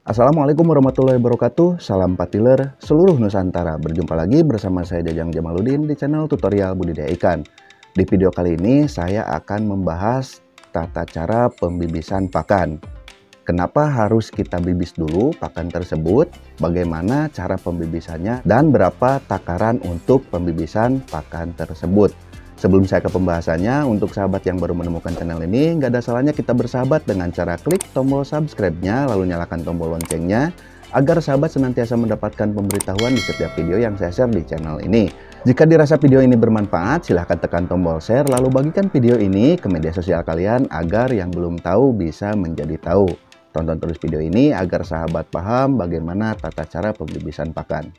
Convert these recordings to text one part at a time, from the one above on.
Assalamualaikum warahmatullahi wabarakatuh. Salam patiler seluruh Nusantara. Berjumpa lagi bersama saya Jajang Jamaluddin di channel tutorial budidaya ikan. Di video kali ini saya akan membahas tata cara pembibisan pakan. Kenapa harus kita bibis dulu pakan tersebut, bagaimana cara pembibisannya, dan berapa takaran untuk pembibisan pakan tersebut. Sebelum saya ke pembahasannya, untuk sahabat yang baru menemukan channel ini, nggak ada salahnya kita bersahabat dengan cara klik tombol subscribe-nya, lalu nyalakan tombol loncengnya, agar sahabat senantiasa mendapatkan pemberitahuan di setiap video yang saya share di channel ini. Jika dirasa video ini bermanfaat, silahkan tekan tombol share, lalu bagikan video ini ke media sosial kalian agar yang belum tahu bisa menjadi tahu. Tonton terus video ini agar sahabat paham bagaimana tata cara pembibisan pakan.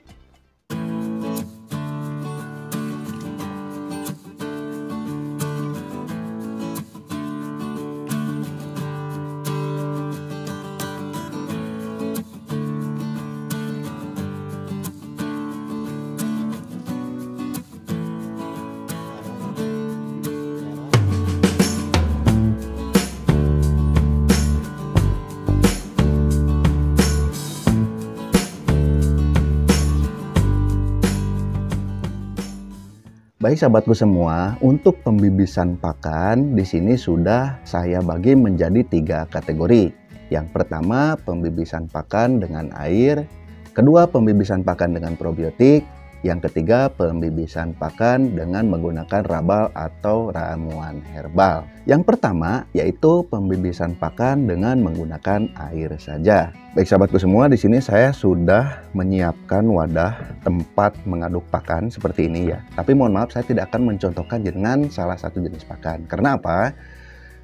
Baik sahabatku semua, untuk pembibisan pakan di sini sudah saya bagi menjadi 3 kategori. Yang pertama, pembibisan pakan dengan air, kedua, pembibisan pakan dengan probiotik, yang ketiga, pembibisan pakan dengan menggunakan rabal atau ramuan herbal. Yang pertama yaitu pembibisan pakan dengan menggunakan air saja. Baik sahabatku semua, di sini saya sudah menyiapkan wadah tempat mengaduk pakan seperti ini ya. Tapi mohon maaf, saya tidak akan mencontohkan dengan salah satu jenis pakan. Karena apa?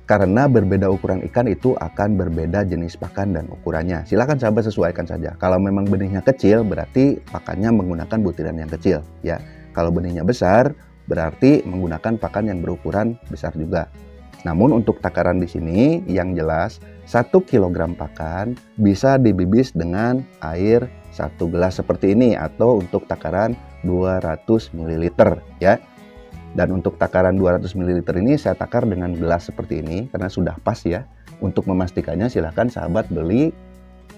Karena berbeda ukuran ikan itu akan berbeda jenis pakan dan ukurannya. Silahkan sahabat sesuaikan saja. Kalau memang benihnya kecil, berarti pakannya menggunakan butiran yang kecil ya. Kalau benihnya besar, berarti menggunakan pakan yang berukuran besar juga. Namun untuk takaran di sini yang jelas 1 kg pakan bisa dibibis dengan air 1 gelas seperti ini, atau untuk takaran 200 ml ya. Dan untuk takaran 200 ml ini saya takar dengan gelas seperti ini karena sudah pas ya. Untuk memastikannya silahkan sahabat beli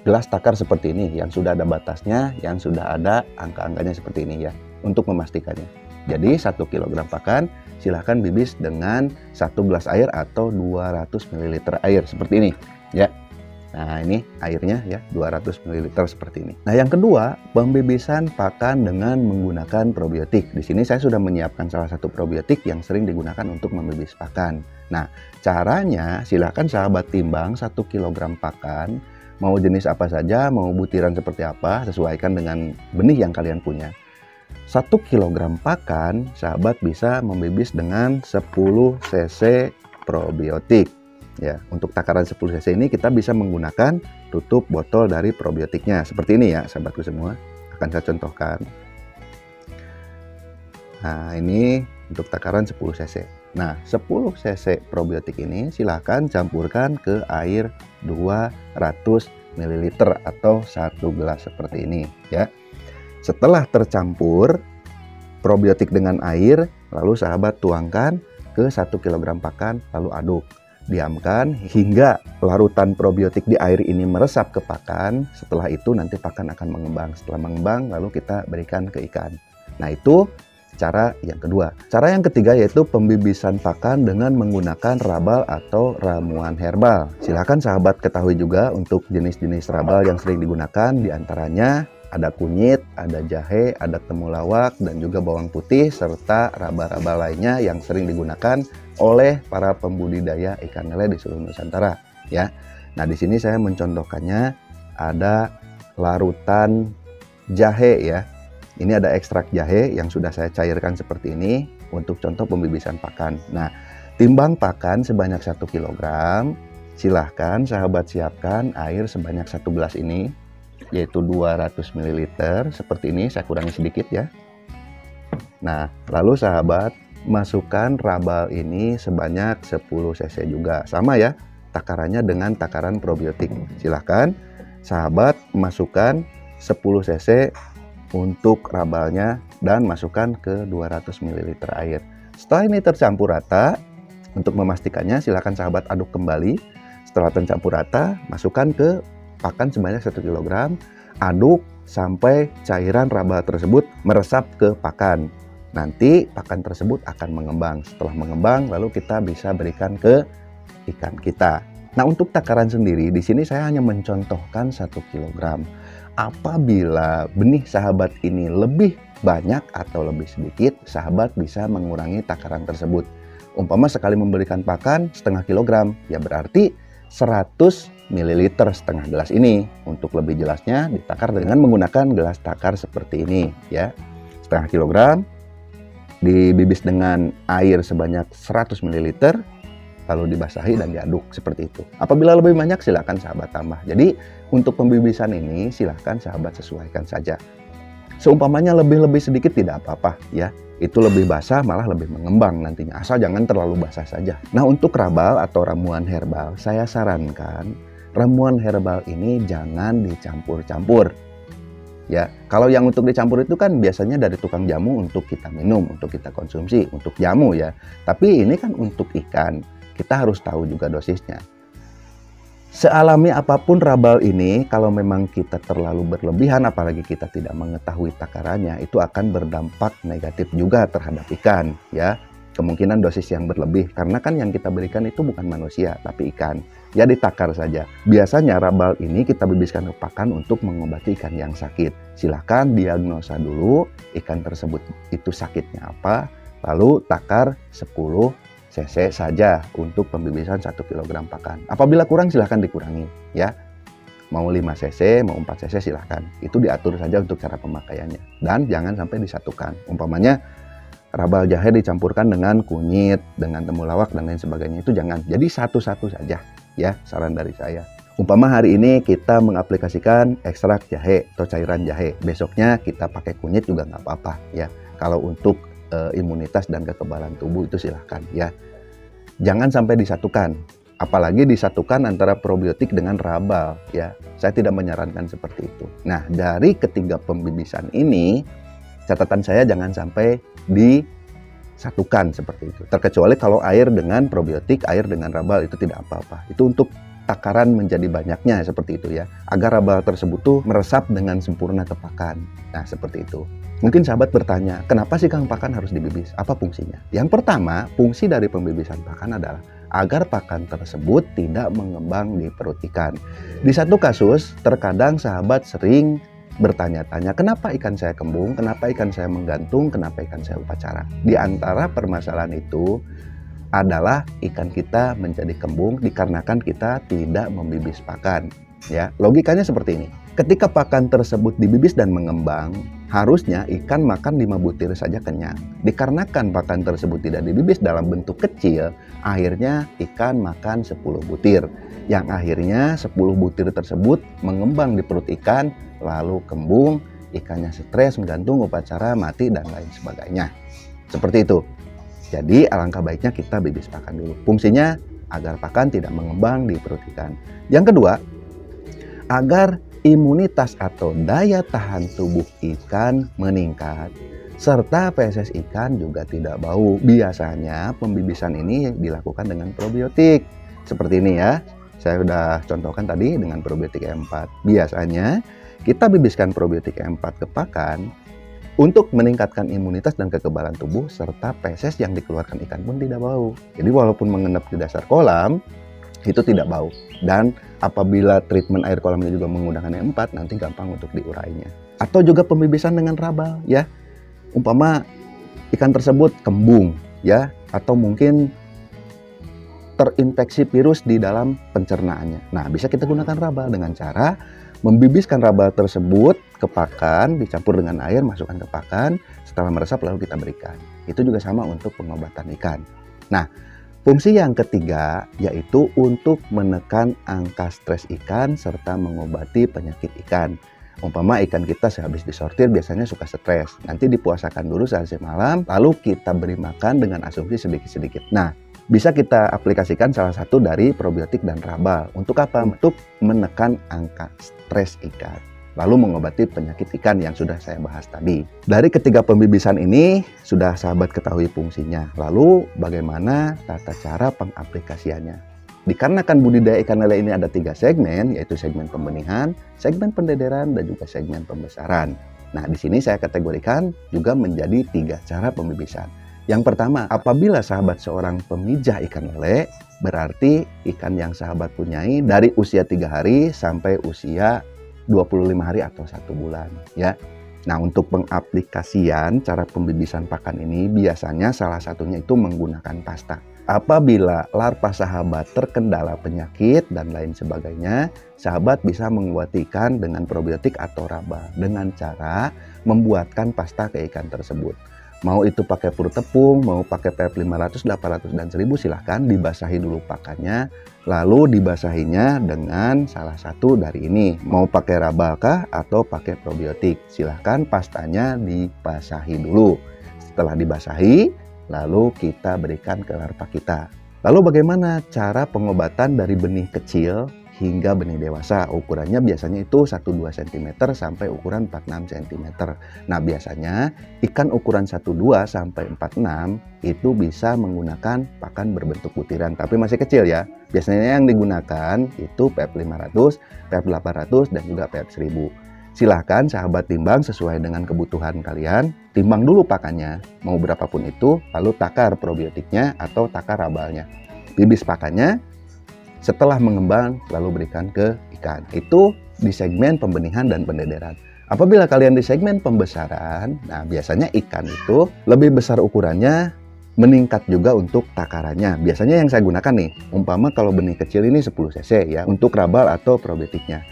gelas takar seperti ini yang sudah ada batasnya, yang sudah ada angka-angkanya seperti ini ya, untuk memastikannya. Jadi 1 kg pakan silahkan bibis dengan 1 gelas air atau 200 ml air seperti ini ya. Nah ini airnya ya, 200 ml seperti ini. Nah yang kedua, pembibisan pakan dengan menggunakan probiotik. Di sini saya sudah menyiapkan salah satu probiotik yang sering digunakan untuk membibis pakan. Nah caranya silahkan sahabat timbang 1 kg pakan, mau jenis apa saja, mau butiran seperti apa, sesuaikan dengan benih yang kalian punya. 1 kg pakan sahabat bisa membibis dengan 10 cc probiotik. Ya, untuk takaran 10 cc ini kita bisa menggunakan tutup botol dari probiotiknya seperti ini ya sahabatku semua. Akan saya contohkan. Nah ini untuk takaran 10 cc. Nah 10 cc probiotik ini silahkan campurkan ke air 200 ml atau 1 gelas seperti ini ya. Setelah tercampur probiotik dengan air, lalu sahabat tuangkan ke 1 kg pakan, lalu aduk. Diamkan hingga larutan probiotik di air ini meresap ke pakan. Setelah itu nanti pakan akan mengembang. Setelah mengembang lalu kita berikan ke ikan. Nah itu cara yang kedua. Cara yang ketiga yaitu pembibisan pakan dengan menggunakan rabal atau ramuan herbal. Silahkan sahabat ketahui juga untuk jenis-jenis rabal yang sering digunakan, diantaranya ada kunyit, ada jahe, ada temulawak, dan juga bawang putih, serta rabal-rabal lainnya yang sering digunakan oleh para pembudidaya ikan lele di seluruh Nusantara ya. Nah di sini saya mencontohkannya ada larutan jahe ya. Ini ada ekstrak jahe yang sudah saya cairkan seperti ini untuk contoh pembibisan pakan. Nah timbang pakan sebanyak 1 kg, silahkan sahabat siapkan air sebanyak 1 gelas ini, yaitu 200 ml seperti ini. Saya kurangi sedikit ya. Nah lalu sahabat masukkan rabal ini sebanyak 10 cc juga, sama ya takarannya dengan takaran probiotik. Silahkan sahabat masukkan 10 cc untuk rabalnya dan masukkan ke 200 ml air. Setelah ini tercampur rata, untuk memastikannya silahkan sahabat aduk kembali. Setelah tercampur rata, masukkan ke pakan sebanyak 1 kg, aduk sampai cairan rabal tersebut meresap ke pakan. Nanti pakan tersebut akan mengembang. Setelah mengembang, lalu kita bisa berikan ke ikan kita. Nah, untuk takaran sendiri, di sini saya hanya mencontohkan 1 kg. Apabila benih sahabat ini lebih banyak atau lebih sedikit, sahabat bisa mengurangi takaran tersebut. Umpama sekali memberikan pakan setengah kilogram, ya berarti 100 ml setengah gelas ini. Untuk lebih jelasnya ditakar dengan menggunakan gelas takar seperti ini ya. Setengah kilogram dibibis dengan air sebanyak 100 ml, lalu dibasahi dan diaduk seperti itu. Apabila lebih banyak silakan sahabat tambah. Jadi untuk pembibisan ini silakan sahabat sesuaikan saja. Seumpamanya lebih sedikit tidak apa-apa ya. Itu lebih basah malah lebih mengembang nantinya, asal jangan terlalu basah saja. Nah, untuk rabal atau ramuan herbal, saya sarankan ramuan herbal ini jangan dicampur-campur ya. Kalau yang untuk dicampur itu kan biasanya dari tukang jamu untuk kita minum, untuk kita konsumsi, untuk jamu ya. Tapi ini kan untuk ikan, kita harus tahu juga dosisnya. Sealami apapun rabal ini, kalau memang kita terlalu berlebihan, apalagi kita tidak mengetahui takarannya, itu akan berdampak negatif juga terhadap ikan ya. Kemungkinan dosis yang berlebih, karena kan yang kita berikan itu bukan manusia tapi ikan. Ya ditakar saja. Biasanya rabal ini kita bibiskan ke pakan untuk mengobati ikan yang sakit. Silahkan diagnosa dulu ikan tersebut itu sakitnya apa, lalu takar 10 cc saja untuk pembibisan 1 kg pakan. Apabila kurang silahkan dikurangi ya. Mau 5 cc, mau 4 cc silahkan. Itu diatur saja untuk cara pemakaiannya. Dan jangan sampai disatukan. Umpamanya rabal jahe dicampurkan dengan kunyit, dengan temulawak dan lain sebagainya, itu jangan. Jadi satu-satu saja ya, saran dari saya. Umpama hari ini kita mengaplikasikan ekstrak jahe atau cairan jahe, besoknya kita pakai kunyit juga nggak apa-apa ya. Kalau untuk imunitas dan kekebalan tubuh itu silahkan ya. Jangan sampai disatukan, apalagi disatukan antara probiotik dengan rabal ya. Saya tidak menyarankan seperti itu. Nah, dari ketiga pembibisan ini, catatan saya jangan sampai disatukan seperti itu. Terkecuali kalau air dengan probiotik, air dengan rabal itu tidak apa-apa. Itu untuk takaran menjadi banyaknya seperti itu ya, agar rabal tersebut tuh meresap dengan sempurna ke pakan. Nah, seperti itu. Mungkin sahabat bertanya, kenapa sih Kang pakan harus dibibis? Apa fungsinya? Yang pertama, fungsi dari pembibisan pakan adalah agar pakan tersebut tidak mengembang di perut ikan. Di satu kasus, terkadang sahabat sering bertanya-tanya, kenapa ikan saya kembung, kenapa ikan saya menggantung, kenapa ikan saya upacara. Di antara permasalahan itu adalah ikan kita menjadi kembung dikarenakan kita tidak membibis pakan. Ya, logikanya seperti ini. Ketika pakan tersebut dibibis dan mengembang, harusnya ikan makan 5 butir saja kenyang. Dikarenakan pakan tersebut tidak dibibis dalam bentuk kecil, akhirnya ikan makan 10 butir. Yang akhirnya 10 butir tersebut mengembang di perut ikan, lalu kembung, ikannya stres, menggantung, upacara, mati, dan lain sebagainya. Seperti itu. Jadi alangkah baiknya kita bibis pakan dulu. Fungsinya agar pakan tidak mengembang di perut ikan. Yang kedua, agar imunitas atau daya tahan tubuh ikan meningkat, serta feses ikan juga tidak bau. Biasanya pembibisan ini dilakukan dengan probiotik. Seperti ini ya, saya sudah contohkan tadi dengan probiotik E4. Biasanya kita bibiskan probiotik E4 ke pakan untuk meningkatkan imunitas dan kekebalan tubuh, serta feses yang dikeluarkan ikan pun tidak bau. Jadi walaupun mengendap di dasar kolam, itu tidak bau. Dan apabila treatment air kolamnya juga menggunakan E4, nanti gampang untuk diurainya. Atau juga pembibisan dengan rabal ya. Umpama ikan tersebut kembung ya, atau mungkin terinfeksi virus di dalam pencernaannya. Nah, bisa kita gunakan rabal dengan cara membibiskan rabal tersebut ke pakan, dicampur dengan air, masukkan ke pakan, setelah meresap lalu kita berikan. Itu juga sama untuk pengobatan ikan. Nah, fungsi yang ketiga yaitu untuk menekan angka stres ikan serta mengobati penyakit ikan. Umpama ikan kita sehabis disortir biasanya suka stres. Nanti dipuasakan dulu sehari malam, lalu kita beri makan dengan asumsi sedikit-sedikit. Nah, bisa kita aplikasikan salah satu dari probiotik dan rabal. Untuk apa? Untuk menekan angka stres ikan, lalu mengobati penyakit ikan yang sudah saya bahas tadi. Dari ketiga pembibisan ini sudah sahabat ketahui fungsinya. Lalu bagaimana tata cara pengaplikasiannya? Dikarenakan budidaya ikan lele ini ada 3 segmen, yaitu segmen pembenihan, segmen pendederan, dan juga segmen pembesaran. Nah, di sini saya kategorikan juga menjadi 3 cara pembibisan. Yang pertama, apabila sahabat seorang pemijah ikan lele, berarti ikan yang sahabat punyai dari usia 3 hari sampai usia 25 hari atau 1 bulan, ya. Nah, untuk pengaplikasian cara pembibisan pakan ini biasanya salah satunya itu menggunakan pasta. Apabila larva sahabat terkendala penyakit dan lain sebagainya, sahabat bisa mengobati ikan dengan probiotik atau raba dengan cara membuatkan pasta ke ikan tersebut. Mau itu pakai pur tepung, mau pakai PF 500, 800, dan 1000 silahkan dibasahi dulu pakannya. Lalu dibasahinya dengan salah satu dari ini. Mau pakai raba kah atau pakai probiotik? Silahkan pastanya dibasahi dulu. Setelah dibasahi, lalu kita berikan ke larva kita. Lalu bagaimana cara pengobatan dari benih kecil hingga benih dewasa? Ukurannya biasanya itu 1-2 cm sampai ukuran 4-6 cm. Nah, biasanya ikan ukuran 1-2 sampai 4-6 itu bisa menggunakan pakan berbentuk butiran, tapi masih kecil ya. Biasanya yang digunakan itu PF 500, PF 800, dan juga PF 1000. Silahkan sahabat timbang sesuai dengan kebutuhan kalian. Timbang dulu pakannya, mau berapapun itu, lalu takar probiotiknya atau takar rabalnya. Bibis pakannya, setelah mengembang lalu berikan ke ikan. Itu di segmen pembenihan dan pendederan. Apabila kalian di segmen pembesaran, nah biasanya ikan itu lebih besar ukurannya, meningkat juga untuk takarannya. Biasanya yang saya gunakan nih, umpama kalau benih kecil ini 10 cc ya, untuk rabal atau probiotiknya.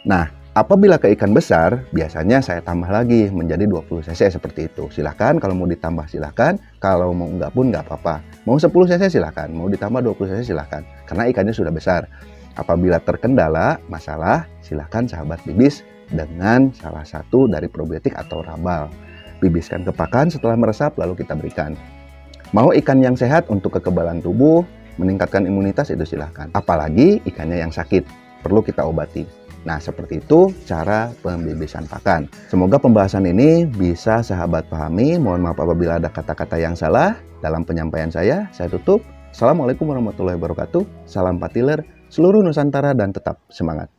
Nah, apabila ke ikan besar, biasanya saya tambah lagi menjadi 20 cc seperti itu. Silahkan, kalau mau ditambah silahkan, kalau mau enggak pun enggak apa-apa. Mau 10 cc silahkan, mau ditambah 20 cc silahkan, karena ikannya sudah besar. Apabila terkendala masalah, silahkan sahabat bibis dengan salah satu dari probiotik atau rabal. Bibiskan ke pakan, setelah meresap lalu kita berikan. Mau ikan yang sehat untuk kekebalan tubuh, meningkatkan imunitas, itu silahkan. Apalagi ikannya yang sakit, perlu kita obati. Nah, seperti itu cara pembibisan pakan. Semoga pembahasan ini bisa sahabat pahami. Mohon maaf apabila ada kata-kata yang salah dalam penyampaian saya. Saya tutup. Assalamualaikum warahmatullahi wabarakatuh. Salam patiler, seluruh Nusantara, dan tetap semangat.